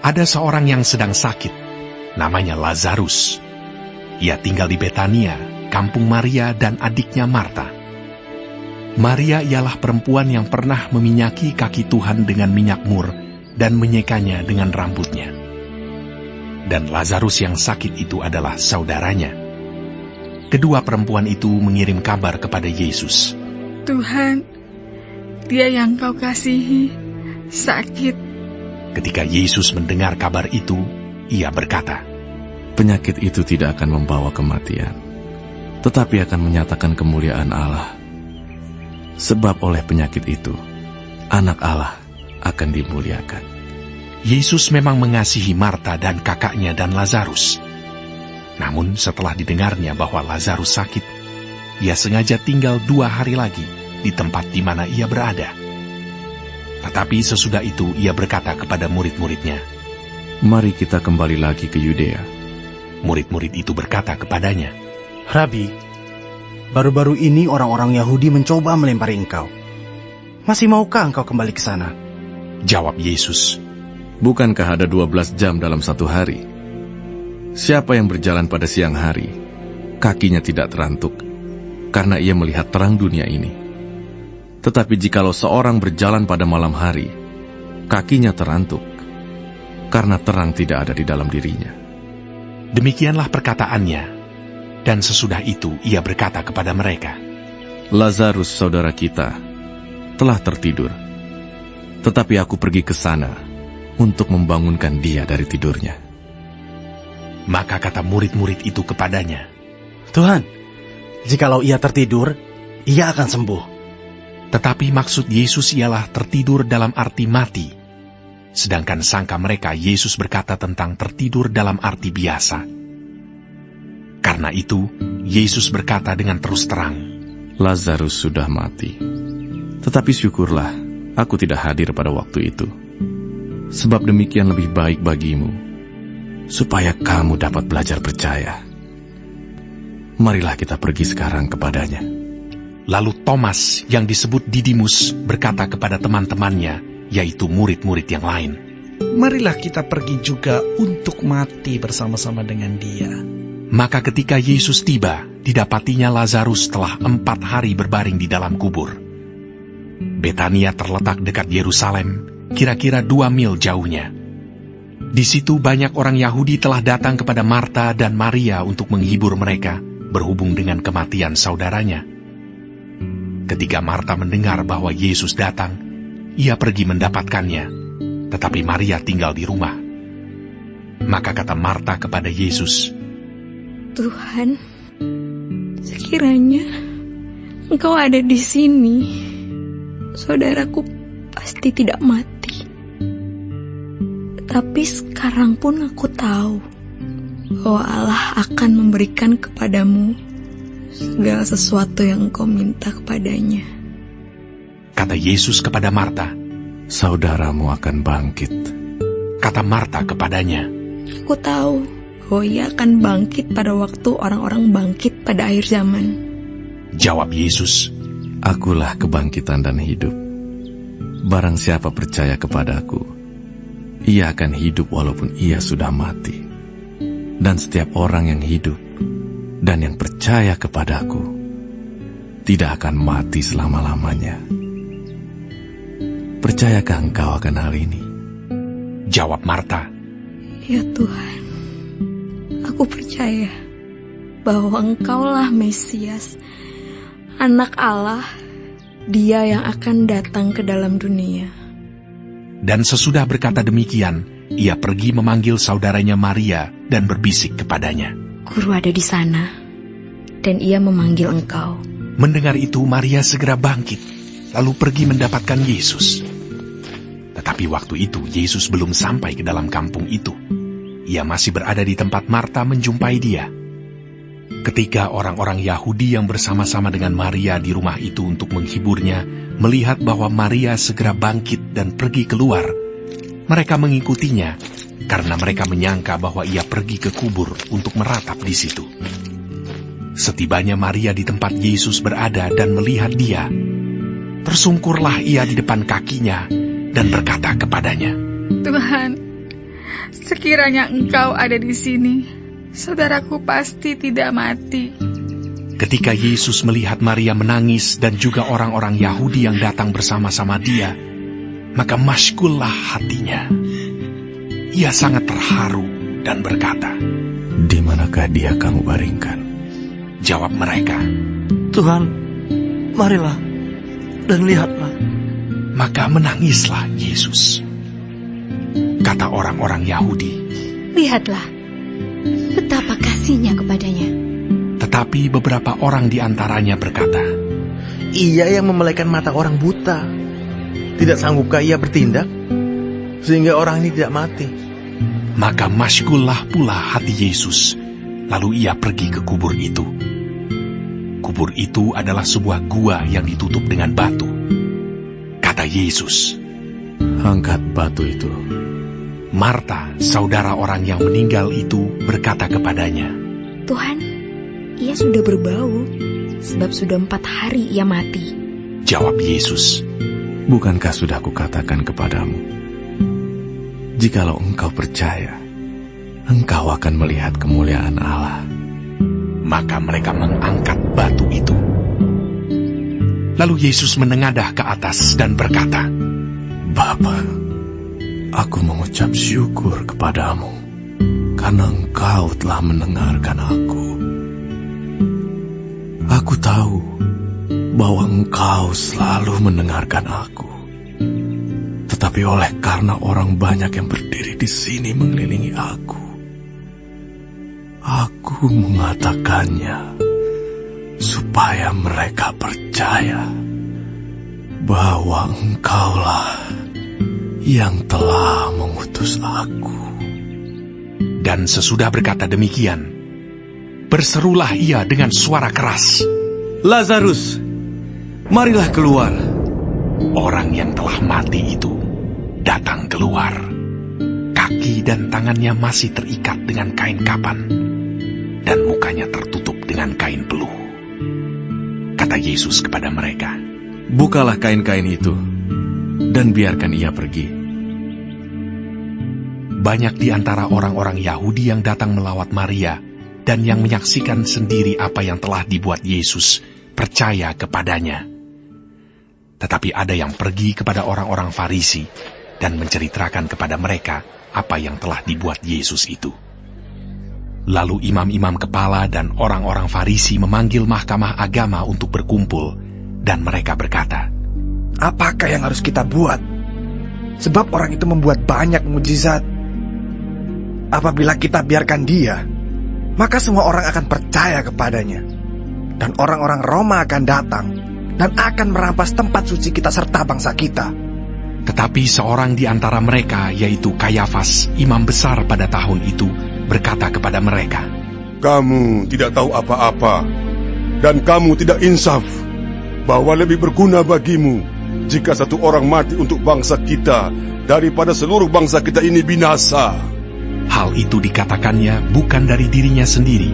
Ada seorang yang sedang sakit, namanya Lazarus. Ia tinggal di Betania, kampung Maria dan adiknya Marta. Maria ialah perempuan yang pernah meminyaki kaki Tuhan dengan minyak mur dan menyekanya dengan rambutnya. Dan Lazarus yang sakit itu adalah saudaranya. Kedua perempuan itu mengirim kabar kepada Yesus. Tuhan, dia yang kau kasihi sakit. Ketika Yesus mendengar kabar itu, ia berkata, penyakit itu tidak akan membawa kematian, tetapi akan menyatakan kemuliaan Allah. Sebab oleh penyakit itu, anak Allah akan dimuliakan. Yesus memang mengasihi Marta dan kakaknya dan Lazarus. Namun setelah didengarnya bahwa Lazarus sakit, ia sengaja tinggal 2 hari lagi di tempat di mana ia berada. Tetapi sesudah itu ia berkata kepada murid-muridnya, mari kita kembali lagi ke Yudea. Murid-murid itu berkata kepadanya, Rabi, baru-baru ini orang-orang Yahudi mencoba melempari engkau. Masih maukah engkau kembali ke sana? Jawab Yesus, bukankah ada 12 jam dalam satu hari? Siapa yang berjalan pada siang hari, kakinya tidak terantuk, karena ia melihat terang dunia ini. Tetapi jikalau seorang berjalan pada malam hari, kakinya terantuk, karena terang tidak ada di dalam dirinya. Demikianlah perkataannya, dan sesudah itu ia berkata kepada mereka, Lazarus saudara kita telah tertidur, tetapi aku pergi ke sana untuk membangunkan dia dari tidurnya. Maka kata murid-murid itu kepadanya, Tuhan, jikalau ia tertidur, ia akan sembuh. Tetapi maksud Yesus ialah tertidur dalam arti mati. Sedangkan sangka mereka Yesus berkata tentang tertidur dalam arti biasa. Karena itu, Yesus berkata dengan terus terang, Lazarus sudah mati. Tetapi syukurlah, aku tidak hadir pada waktu itu. Sebab demikian lebih baik bagimu, supaya kamu dapat belajar percaya. Marilah kita pergi sekarang kepadanya. Lalu Thomas yang disebut Didimus berkata kepada teman-temannya, yaitu murid-murid yang lain, marilah kita pergi juga untuk mati bersama-sama dengan dia. Maka ketika Yesus tiba, didapatinya Lazarus telah 4 hari berbaring di dalam kubur. Betania terletak dekat Yerusalem, kira-kira 2 mil jauhnya. Di situ banyak orang Yahudi telah datang kepada Marta dan Maria untuk menghibur mereka, berhubung dengan kematian saudaranya. Ketika Marta mendengar bahwa Yesus datang, ia pergi mendapatkannya, tetapi Maria tinggal di rumah. Maka kata Marta kepada Yesus, Tuhan, sekiranya Engkau ada di sini, saudaraku pasti tidak mati. Tapi sekarang pun aku tahu bahwa Allah akan memberikan kepadamu segala sesuatu yang Engkau minta kepadanya. Kata Yesus kepada Marta, saudaramu akan bangkit. Kata Marta kepadanya, aku tahu bahwa ia akan bangkit pada waktu orang-orang bangkit pada akhir zaman. Jawab Yesus, akulah kebangkitan dan hidup. Barang siapa percaya kepadaku, ia akan hidup walaupun ia sudah mati. Dan setiap orang yang hidup dan yang percaya kepadaku tidak akan mati selama-lamanya. Percayakah engkau akan hal ini? Jawab Marta, ya Tuhan, aku percaya bahwa Engkaulah Mesias, Anak Allah, Dia yang akan datang ke dalam dunia. Dan sesudah berkata demikian, ia pergi memanggil saudaranya Maria dan berbisik kepadanya, Guru ada di sana, dan ia memanggil engkau. Mendengar itu, Maria segera bangkit, lalu pergi mendapatkan Yesus. Tetapi waktu itu, Yesus belum sampai ke dalam kampung itu. Ia masih berada di tempat Marta menjumpai dia. Ketika orang-orang Yahudi yang bersama-sama dengan Maria di rumah itu untuk menghiburnya, melihat bahwa Maria segera bangkit dan pergi keluar, mereka mengikutinya, karena mereka menyangka bahwa ia pergi ke kubur untuk meratap di situ. Setibanya Maria di tempat Yesus berada dan melihat dia, tersungkurlah ia di depan kakinya dan berkata kepadanya, Tuhan, Sekiranya Engkau ada di sini, saudaraku pasti tidak mati. Ketika Yesus melihat Maria menangis dan juga orang-orang Yahudi yang datang bersama-sama dia, maka masykullah hatinya. Ia sangat terharu dan berkata, "Di manakah dia kamu baringkan?" Jawab mereka, "Tuhan, marilah dan lihatlah." Maka menangislah Yesus. Kata orang-orang Yahudi, "Lihatlah, betapa kasihnya kepadanya." Tetapi beberapa orang di antaranya berkata, Ia yang memelaikan mata orang buta. Tidak sanggupkah ia bertindak sehingga orang ini tidak mati? Maka masykullah pula hati Yesus. Lalu ia pergi ke kubur itu. Kubur itu adalah sebuah gua yang ditutup dengan batu. Kata Yesus, "Angkat batu itu." Marta, saudara orang yang meninggal itu, berkata kepadanya, Tuhan, ia sudah berbau, sebab sudah 4 hari ia mati. Jawab Yesus, "Bukankah sudah kukatakan kepadamu, jikalau engkau percaya, engkau akan melihat kemuliaan Allah?" Maka mereka mengangkat batu itu. Lalu Yesus menengadah ke atas dan berkata, "Bapa, aku mengucap syukur kepadamu, karena engkau telah mendengarkan aku. Aku tahu bahwa engkau selalu mendengarkan aku. Tetapi oleh karena orang banyak yang berdiri di sini mengelilingi aku mengatakannya, supaya mereka percaya bahwa engkaulah yang telah mengutus aku." Dan sesudah berkata demikian, berserulah ia dengan suara keras, Lazarus, marilah keluar. Orang yang telah mati itu datang keluar. Kaki dan tangannya masih terikat dengan kain kapan, dan mukanya tertutup dengan kain peluh. Kata Yesus kepada mereka, "Bukalah kain-kain itu, dan biarkan ia pergi." Banyak di antara orang-orang Yahudi yang datang melawat Maria dan yang menyaksikan sendiri apa yang telah dibuat Yesus percaya kepadanya. Tetapi ada yang pergi kepada orang-orang Farisi dan menceritakan kepada mereka apa yang telah dibuat Yesus itu. Lalu imam-imam kepala dan orang-orang Farisi memanggil mahkamah agama untuk berkumpul, dan mereka berkata, "Apakah yang harus kita buat? Sebab orang itu membuat banyak mukjizat. Apabila kita biarkan dia, maka semua orang akan percaya kepadanya. Dan orang-orang Roma akan datang dan akan merampas tempat suci kita serta bangsa kita." Tetapi seorang di antara mereka, yaitu Kayafas, imam besar pada tahun itu, berkata kepada mereka, "Kamu tidak tahu apa-apa, dan kamu tidak insaf, bahwa lebih berguna bagimu jika satu orang mati untuk bangsa kita daripada seluruh bangsa kita ini binasa." Hal itu dikatakannya bukan dari dirinya sendiri,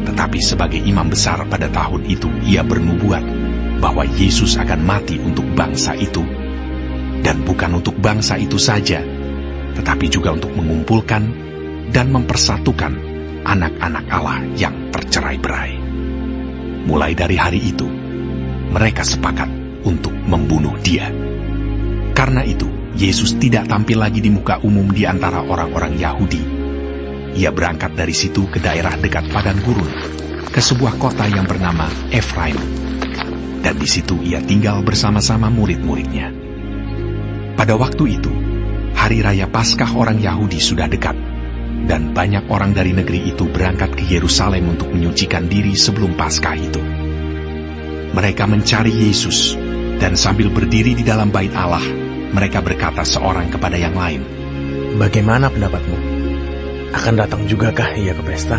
tetapi sebagai imam besar pada tahun itu ia bernubuat bahwa Yesus akan mati untuk bangsa itu, dan bukan untuk bangsa itu saja, tetapi juga untuk mengumpulkan dan mempersatukan anak-anak Allah yang tercerai-berai. Mulai dari hari itu, mereka sepakat untuk membunuh dia. Karena itu, Yesus tidak tampil lagi di muka umum di antara orang-orang Yahudi. Ia berangkat dari situ ke daerah dekat padang gurun, ke sebuah kota yang bernama Efraim. Dan di situ ia tinggal bersama-sama murid-muridnya. Pada waktu itu, hari raya Paskah orang Yahudi sudah dekat, dan banyak orang dari negeri itu berangkat ke Yerusalem untuk menyucikan diri sebelum Paskah itu. Mereka mencari Yesus, dan sambil berdiri di dalam bait Allah, mereka berkata seorang kepada yang lain, "Bagaimana pendapatmu? Akan datang jugakah ia ke pesta?"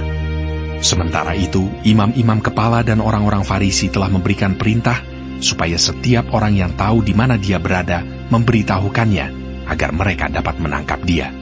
Sementara itu, imam-imam kepala dan orang-orang Farisi telah memberikan perintah supaya setiap orang yang tahu di mana dia berada memberitahukannya, agar mereka dapat menangkap dia.